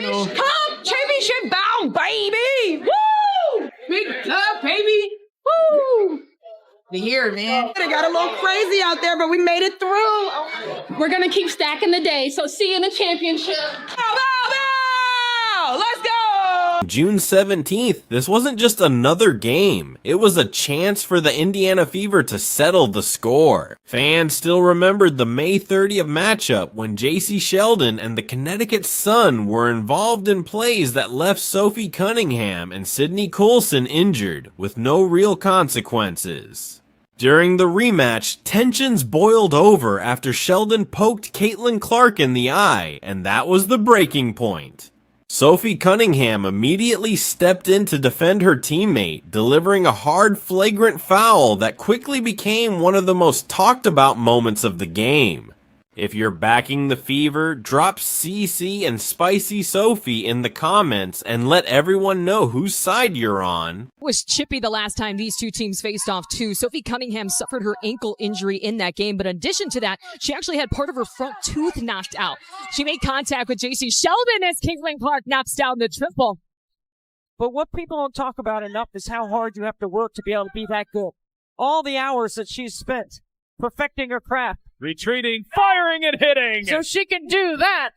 Come championship bound, baby! Woo! Big love, baby! Woo! The year, man. It got a little crazy out there, but we made it through. We're gonna keep stacking the day, so see you in the championship. Bow! Let's go! June 17th, this wasn't just another game. It was a chance for the Indiana Fever to settle the score. Fans still remembered the May 30th matchup when Jacy Sheldon and the Connecticut Sun were involved in plays that left Sophie Cunningham and Sydney Coulson injured, with no real consequences. During the rematch, tensions boiled over after Sheldon poked Clark in the eye, and that was the breaking point. Sophie Cunningham immediately stepped in to defend her teammate, delivering a hard, flagrant foul that quickly became one of the most talked about moments of the game. If you're backing the Fever, drop CC and Spicy Sophie in the comments and let everyone know whose side you're on. It was chippy the last time these two teams faced off too. Sophie Cunningham suffered her ankle injury in that game, but in addition to that, she actually had part of her front tooth knocked out. She made contact with Jacy Sheldon as Clark knocks down the triple. But what people don't talk about enough is how hard you have to work to be able to be that good. All the hours that she's spent perfecting her craft. Retreating, firing, and hitting. So she can do that.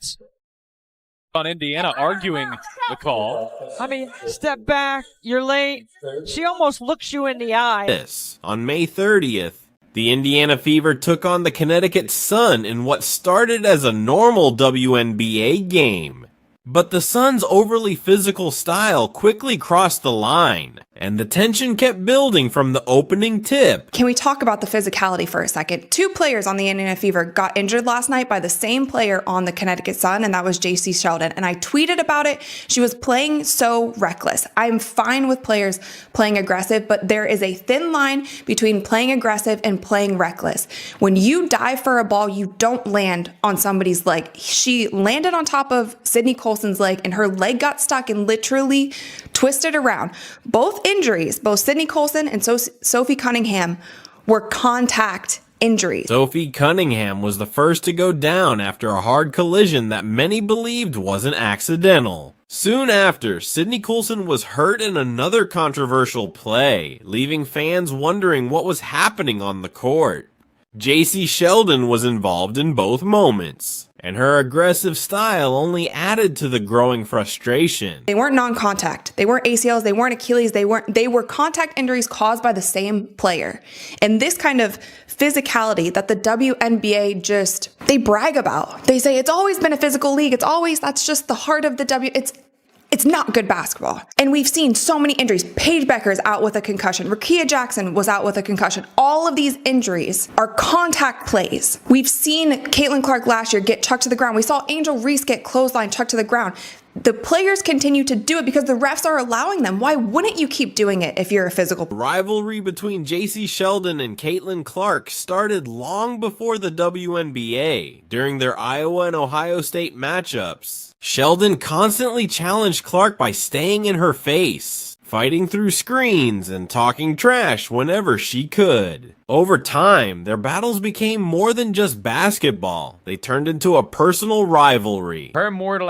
On Indiana arguing the call. I mean, step back, you're late. She almost looks you in the eye. On May 30th, the Indiana Fever took on the Connecticut Sun in what started as a normal WNBA game. But the Sun's overly physical style quickly crossed the line, and the tension kept building from the opening tip. Can we talk about the physicality for a second? Two players on the Indiana Fever got injured last night by the same player on the Connecticut Sun, and that was Jacy Sheldon. And I tweeted about it. She was playing so reckless. I'm fine with players playing aggressive, but there is a thin line between playing aggressive and playing reckless. When you dive for a ball, you don't land on somebody's leg. She landed on top of Sydney Coulson's leg, and her leg got stuck and literally twisted around. Both injuries, both Sydney Coulson and Sophie Cunningham, were contact injuries. Sophie Cunningham was the first to go down after a hard collision that many believed wasn't accidental. Soon after, Sydney Coulson was hurt in another controversial play, leaving fans wondering what was happening on the court. Jacy Sheldon was involved in both moments, and her aggressive style only added to the growing frustration. They weren't non-contact. They weren't ACLs. They weren't Achilles. They were contact injuries caused by the same player. And this kind of physicality that the WNBA they brag about. They say it's always been a physical league. That's just the heart of the It's not good basketball. And we've seen so many injuries. Paige Becker's out with a concussion. Rakia Jackson was out with a concussion. All of these injuries are contact plays. We've seen Clark last year get chucked to the ground. We saw Angel Reese get clothesline chucked to the ground. The players continue to do it because the refs are allowing them. Why wouldn't you keep doing it if you're a physical? The rivalry between Jacy Sheldon and Clark started long before the WNBA, during their Iowa and Ohio State matchups. Sheldon constantly challenged Clark by staying in her face, fighting through screens, and talking trash whenever she could. Over time, their battles became more than just basketball. They turned into a personal rivalry. Her mortal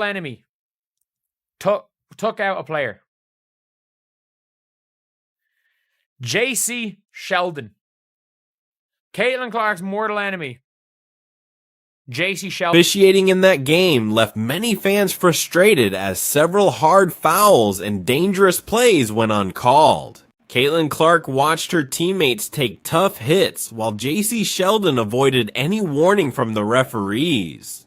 enemy took out a player. Jacy Sheldon. Clark's mortal enemy. Jacy Sheldon. Officiating in that game left many fans frustrated as several hard fouls and dangerous plays went uncalled. Clark watched her teammates take tough hits while Jacy Sheldon avoided any warning from the referees.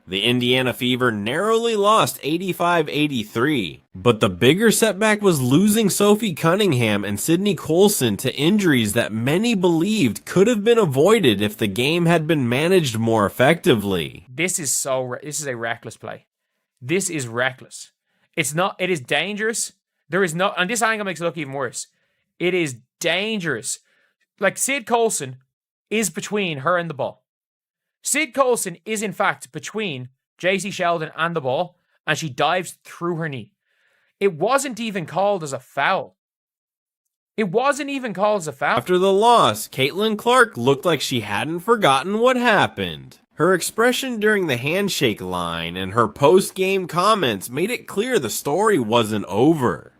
The Indiana Fever narrowly lost 85-83, but the bigger setback was losing Sophie Cunningham and Sydney Coulson to injuries that many believed could have been avoided if the game had been managed more effectively. This is a reckless play. This is reckless. It is dangerous. And this angle makes it look even worse. It is dangerous. Like, Sid Coulson is between her and the ball. Sid Coulson is, in fact, between Jacy Sheldon and the ball, and she dives through her knee. It wasn't even called as a foul. After the loss, Clark looked like she hadn't forgotten what happened. Her expression during the handshake line and her post-game comments made it clear the story wasn't over.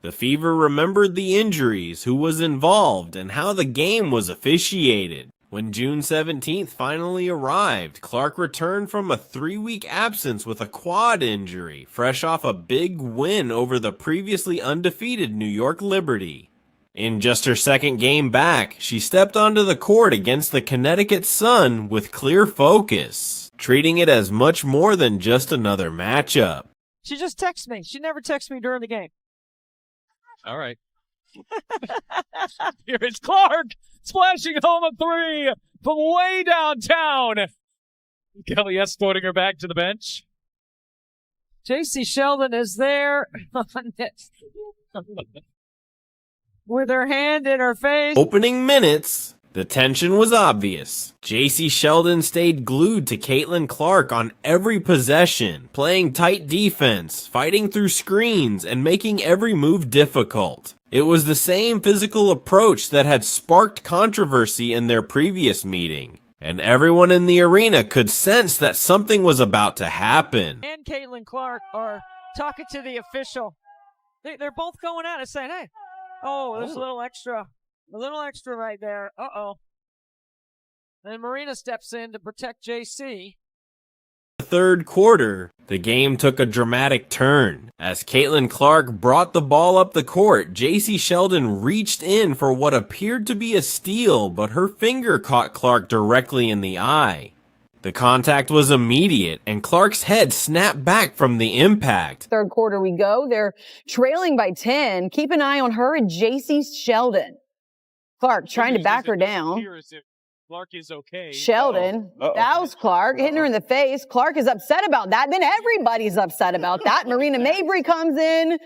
The Fever remembered the injuries, who was involved, and how the game was officiated. When June 17th finally arrived, Clark returned from a 3-week absence with a quad injury, fresh off a big win over the previously undefeated New York Liberty. In just her second game back, she stepped onto the court against the Connecticut Sun with clear focus, treating it as much more than just another matchup. She just texts me. She never texts me during the game. All right. Here is Clark splashing home a 3 from way downtown. Kelly escorting her back to the bench. Jacy Sheldon is there with her hand in her face. Opening minutes, the tension was obvious. Jacy Sheldon stayed glued to Caitlin Clark on every possession, playing tight defense, fighting through screens, and making every move difficult. It was the same physical approach that had sparked controversy in their previous meeting, and everyone in the arena could sense that something was about to happen. And Caitlin Clark are talking to the official. They're both going at it saying, hey, there's a little extra right there. Uh-oh. Then Marina steps in to protect JC. The third quarter, the game took a dramatic turn. As Caitlin Clark brought the ball up the court, Jacy Sheldon reached in for what appeared to be a steal, but her finger caught Clark directly in the eye. The contact was immediate, and Clark's head snapped back from the impact. Third quarter we go. They're trailing by 10. Keep an eye on her and Jacy Sheldon. Clark trying to back her down. Clark is okay. Sheldon, fouls Clark, hitting her in the face. Clark is upset about that. Then everybody's upset about that. Marina Mabry comes in.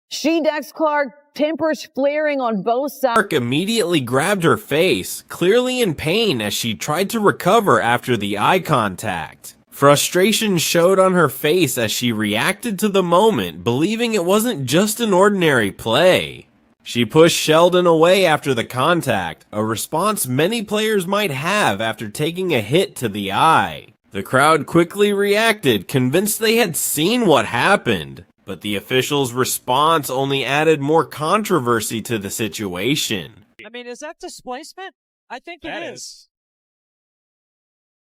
She decks Clark, tempers flaring on both sides. Clark immediately grabbed her face, clearly in pain as she tried to recover after the eye contact. Frustration showed on her face as she reacted to the moment, believing it wasn't just an ordinary play. She pushed Sheldon away after the contact, a response many players might have after taking a hit to the eye. The crowd quickly reacted, convinced they had seen what happened, but the officials' response only added more controversy to the situation. I mean, is that displacement? I think it is.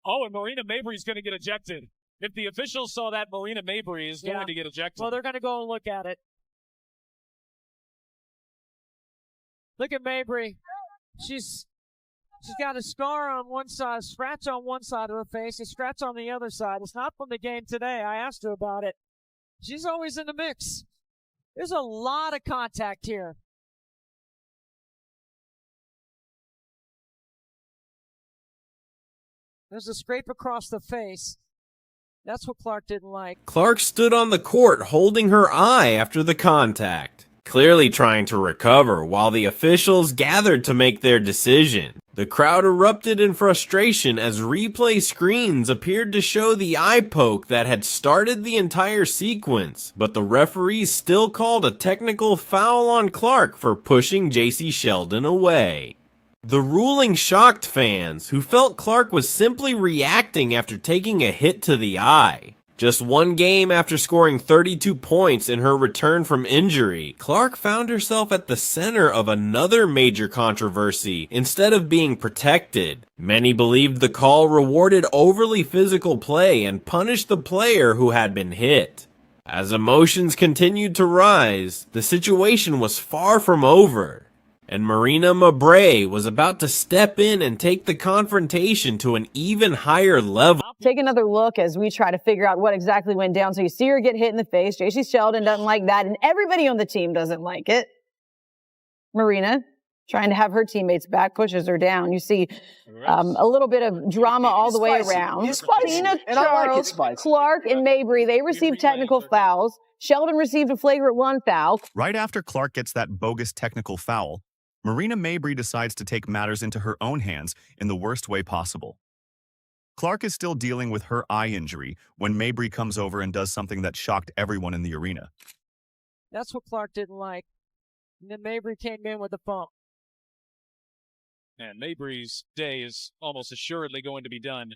Oh, and Marina Mabry's going to get ejected. If the officials saw that, Marina Mabry is going to get ejected. Well, they're going to go and look at it. Look at Mabry. She's got a scar on one side, a scratch on one side of her face, a scratch on the other side. It's not from the game today. I asked her about it. She's always in the mix. There's a lot of contact here. There's a scrape across the face. That's what Clark didn't like. Clark stood on the court holding her eye after the contact, clearly trying to recover while the officials gathered to make their decision. The crowd erupted in frustration as replay screens appeared to show the eye poke that had started the entire sequence, but the referees still called a technical foul on Clark for pushing Jacy Sheldon away. The ruling shocked fans, who felt Clark was simply reacting after taking a hit to the eye. Just one game after scoring 32 points in her return from injury, Clark found herself at the center of another major controversy instead of being protected. Many believed the call rewarded overly physical play and punished the player who had been hit. As emotions continued to rise, the situation was far from over, and Marina Mabry was about to step in and take the confrontation to an even higher level. Take another look as we try to figure out what exactly went down. So you see her get hit in the face. Jacy Sheldon doesn't like that, and everybody on the team doesn't like it. Marina, trying to have her teammates back, pushes her down. You see a little bit of drama all the way around. Tina, Charles, Clark, and Mabry, they received technical fouls. Sheldon received a flagrant 1 foul. Right after Clark gets that bogus technical foul, Marina Mabry decides to take matters into her own hands in the worst way possible. Clark is still dealing with her eye injury when Mabry comes over and does something that shocked everyone in the arena. That's what Clark didn't like. And then Mabry came in with a bump. And Mabry's day is almost assuredly going to be done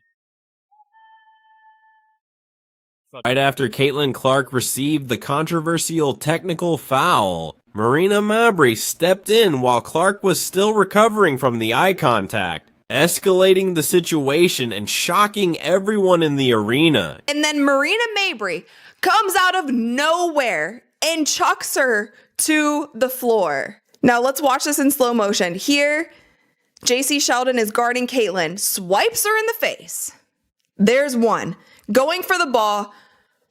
Right after Caitlin Clark received the controversial technical foul, Marina Mabrey stepped in while Clark was still recovering from the eye contact, escalating the situation and shocking everyone in the arena. And then Marina Mabrey comes out of nowhere and chucks her to the floor. Now let's watch this in slow motion. Here, Jacy Sheldon is guarding Caitlin, swipes her in the face. There's one. Going for the ball,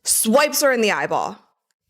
swipes her in the eyeball.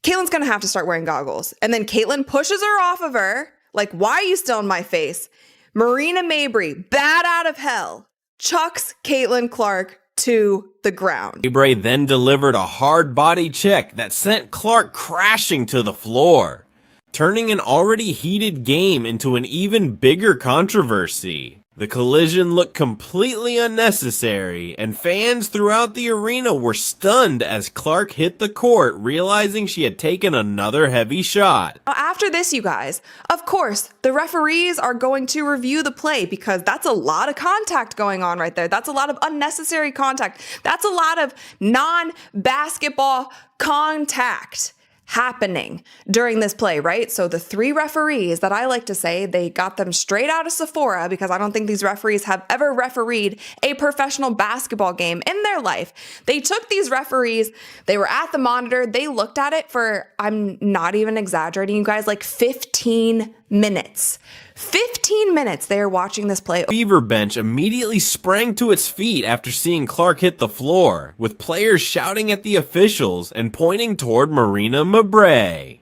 Caitlin's gonna have to start wearing goggles. And then Caitlin pushes her off of her, like, why are you still in my face? Marina Mabrey, bat out of hell, chucks Caitlin Clark to the ground. Mabrey then delivered a hard body check that sent Clark crashing to the floor, turning an already heated game into an even bigger controversy. The collision looked completely unnecessary, and fans throughout the arena were stunned as Clark hit the court, realizing she had taken another heavy shot. After this, you guys, of course, the referees are going to review the play because that's a lot of contact going on right there. That's a lot of unnecessary contact. That's a lot of non-basketball contact happening during this play, right? So the 3 referees that I like to say, they got them straight out of Sephora because I don't think these referees have ever refereed a professional basketball game in their life. They took these referees, they were at the monitor, they looked at it for, I'm not even exaggerating, you guys, like 15 minutes. 15 minutes they are watching this play. Fever bench immediately sprang to its feet after seeing Clark hit the floor, with players shouting at the officials and pointing toward Marina Mabrey.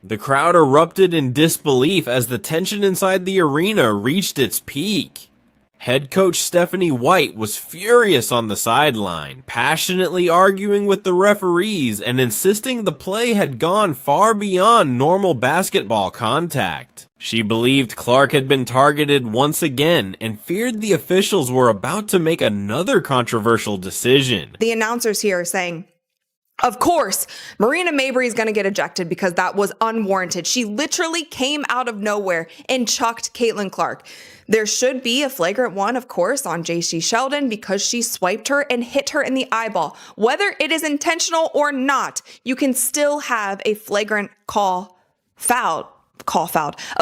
The crowd erupted in disbelief as the tension inside the arena reached its peak. Head coach Stephanie White was furious on the sideline, passionately arguing with the referees and insisting the play had gone far beyond normal basketball contact. She believed Clark had been targeted once again and feared the officials were about to make another controversial decision. The announcers here are saying, of course, Marina Mabrey is going to get ejected because that was unwarranted. She literally came out of nowhere and chucked Caitlin Clark. There should be a flagrant one, of course, on Jacy Sheldon because she swiped her and hit her in the eyeball. Whether it is intentional or not, you can still have a flagrant a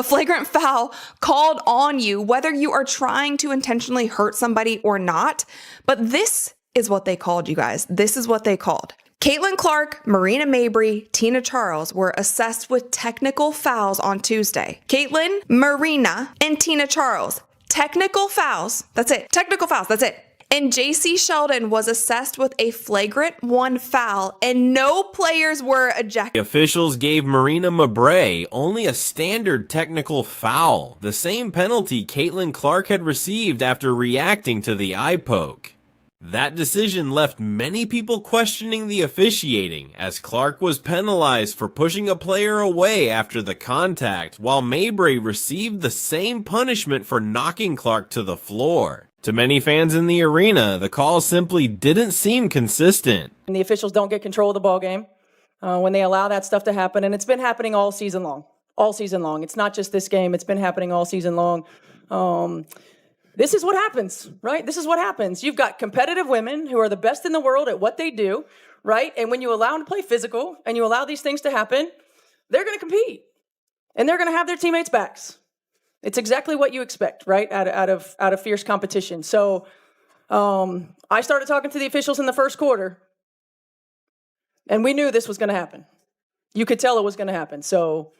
flagrant foul called on you, whether you are trying to intentionally hurt somebody or not. But this is what they called, you guys. This is what they called. Caitlin Clark, Marina Mabrey, Tina Charles were assessed with technical fouls on Tuesday. Caitlin, Marina, and Tina Charles. Technical fouls. That's it. Technical fouls. That's it. And Jacy Sheldon was assessed with a flagrant 1 foul, and no players were ejected. The officials gave Marina Mabrey only a standard technical foul, the same penalty Caitlin Clark had received after reacting to the eye poke. That decision left many people questioning the officiating, as Clark was penalized for pushing a player away after the contact, while Mabrey received the same punishment for knocking Clark to the floor. To many fans in the arena, the call simply didn't seem consistent. And the officials don't get control of the ball game when they allow that stuff to happen, and it's been happening all season long. All season long. It's not just this game. It's been happening all season long. This is what happens, right? This is what happens. You've got competitive women who are the best in the world at what they do, right? And when you allow them to play physical and you allow these things to happen, they're going to compete and they're going to have their teammates' backs. It's exactly what you expect, right? Out of fierce competition. So I started talking to the officials in the first quarter, and we knew this was going to happen. You could tell it was going to happen. So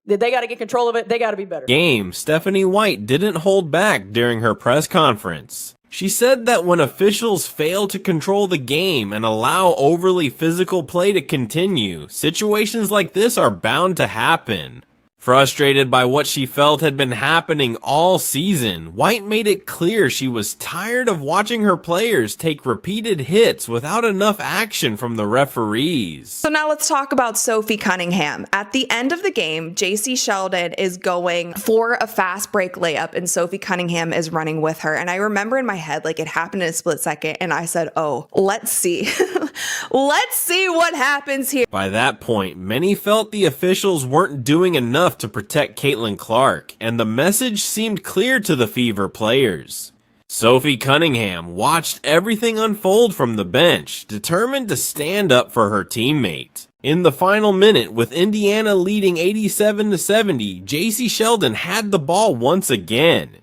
they got to get control of it. They got to be better. Stephanie White didn't hold back during her press conference. She said that when officials fail to control the game and allow overly physical play to continue, situations like this are bound to happen. Frustrated by what she felt had been happening all season, White made it clear she was tired of watching her players take repeated hits without enough action from the referees. So now let's talk about Sophie Cunningham. At the end of the game, Jacy Sheldon is going for a fast break layup and Sophie Cunningham is running with her. And I remember in my head, like, it happened in a split second and I said, oh, let's see. Let's see what happens here. By that point, many felt the officials weren't doing enough to protect Caitlin Clark, and the message seemed clear to the Fever players. Sophie Cunningham watched everything unfold from the bench, determined to stand up for her teammate. In the final minute, with Indiana leading 87-70, Jacy Sheldon had the ball once again.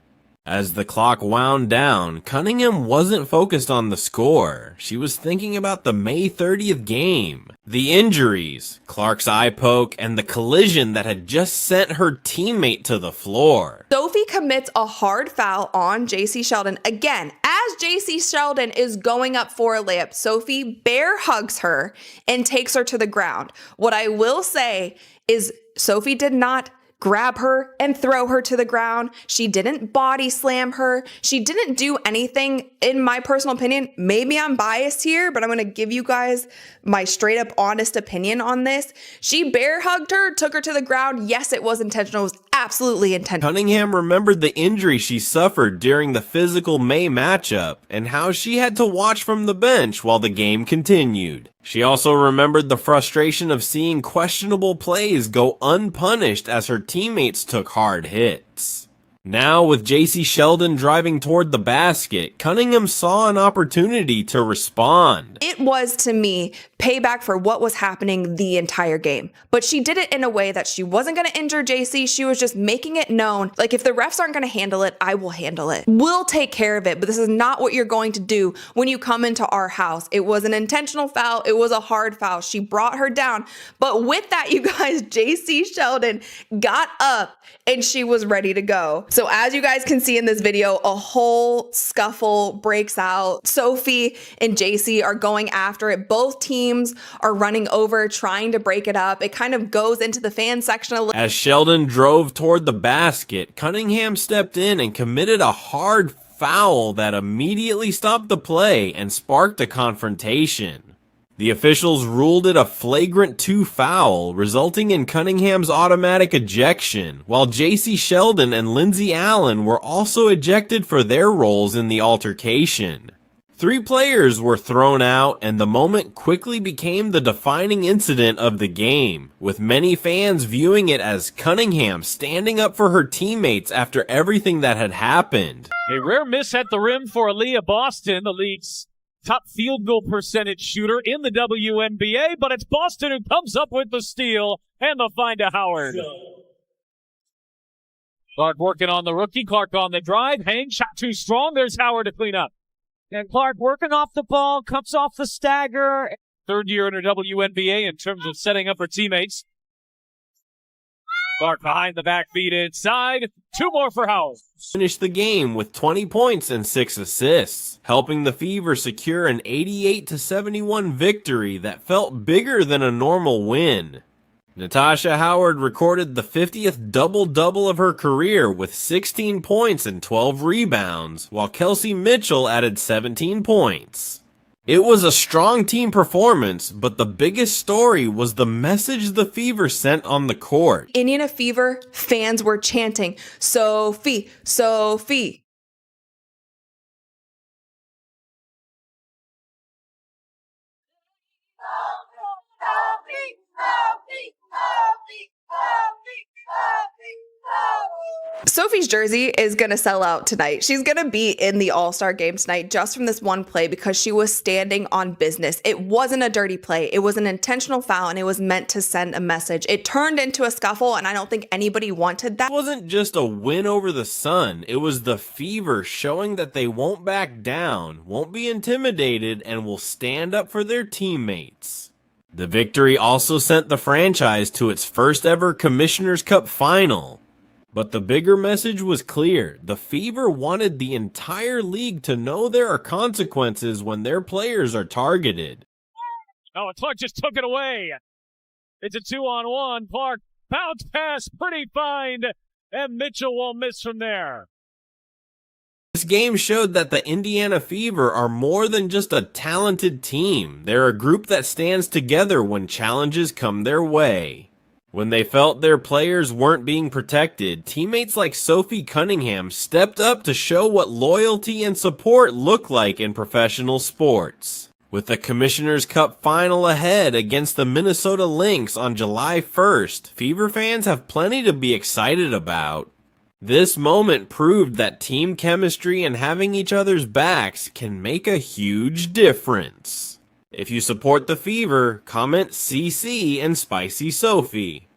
As the clock wound down, Cunningham wasn't focused on the score. She was thinking about the May 30th game, the injuries, Clark's eye poke, and the collision that had just sent her teammate to the floor. Sophie commits a hard foul on Jacy Sheldon. Again, as Jacy Sheldon is going up for a layup, Sophie bear hugs her and takes her to the ground. What I will say is Sophie did not grab her and throw her to the ground. She didn't body slam her. She didn't do anything, in my personal opinion. Maybe I'm biased here, but I'm going to give you guys my straight up honest opinion on this. She bear hugged her, took her to the ground. Yes, it was intentional. It was absolutely intentional. Cunningham remembered the injury she suffered during the physical May matchup and how she had to watch from the bench while the game continued. She also remembered the frustration of seeing questionable plays go unpunished as her teammates took hard hits. Now, with Jacy Sheldon driving toward the basket, Cunningham saw an opportunity to respond. It was, to me, payback for what was happening the entire game. But she did it in a way that she wasn't going to injure Jacy. She was just making it known, like, if the refs aren't going to handle it, I will handle it. We'll take care of it, but this is not what you're going to do when you come into our house. It was an intentional foul. It was a hard foul. She brought her down. But with that, you guys, Jacy Sheldon got up and she was ready to go. So as you guys can see in this video, a whole scuffle breaks out. Sophie and Jacy are going after it. Both teams are running over, trying to break it up. It kind of goes into the fan section a little. As Sheldon drove toward the basket, Cunningham stepped in and committed a hard foul that immediately stopped the play and sparked a confrontation. The officials ruled it a flagrant 2 foul, resulting in Cunningham's automatic ejection, while Jacy Sheldon and Lindsay Allen were also ejected for their roles in the altercation. 3 players were thrown out, and the moment quickly became the defining incident of the game, with many fans viewing it as Cunningham standing up for her teammates after everything that had happened. A rare miss at the rim for Aaliyah Boston, the league's top field goal percentage shooter in the WNBA, but it's Boston who comes up with the steal and the find to Howard. Clark working on the rookie. Clark on the drive. Hang, shot too strong. There's Howard to clean up. And Clark working off the ball, comes off the stagger. Third year in her WNBA in terms of setting up her teammates. Clark behind the back, feed inside. 2 more for Howard. Finished the game with 20 points and 6 assists, helping the Fever secure an 88-71 victory that felt bigger than a normal win. Natasha Howard recorded the 50th double-double of her career with 16 points and 12 rebounds, while Kelsey Mitchell added 17 points. It was a strong team performance, but the biggest story was the message the Fever sent on the court. Indiana Fever fans were chanting, "Sophie, Sophie." Sophie's jersey is going to sell out tonight. She's going to be in the All-Star game tonight just from this one play because she was standing on business. It wasn't a dirty play. It was an intentional foul, and it was meant to send a message. It turned into a scuffle, and I don't think anybody wanted that. It wasn't just a win over the Sun. It was the Fever showing that they won't back down, won't be intimidated, and will stand up for their teammates. The victory also sent the franchise to its first ever Commissioner's Cup final. But the bigger message was clear. The Fever wanted the entire league to know there are consequences when their players are targeted. Oh, and Clark just took it away. It's a 2-on-1. Clark, bounce pass, pretty find, and Mitchell won't miss from there. This game showed that the Indiana Fever are more than just a talented team. They're a group that stands together when challenges come their way. When they felt their players weren't being protected, teammates like Sophie Cunningham stepped up to show what loyalty and support look like in professional sports. With the Commissioner's Cup final ahead against the Minnesota Lynx on July 1st, Fever fans have plenty to be excited about. This moment proved that team chemistry and having each other's backs can make a huge difference. If you support the Fever, comment CC and Spicy Sophie.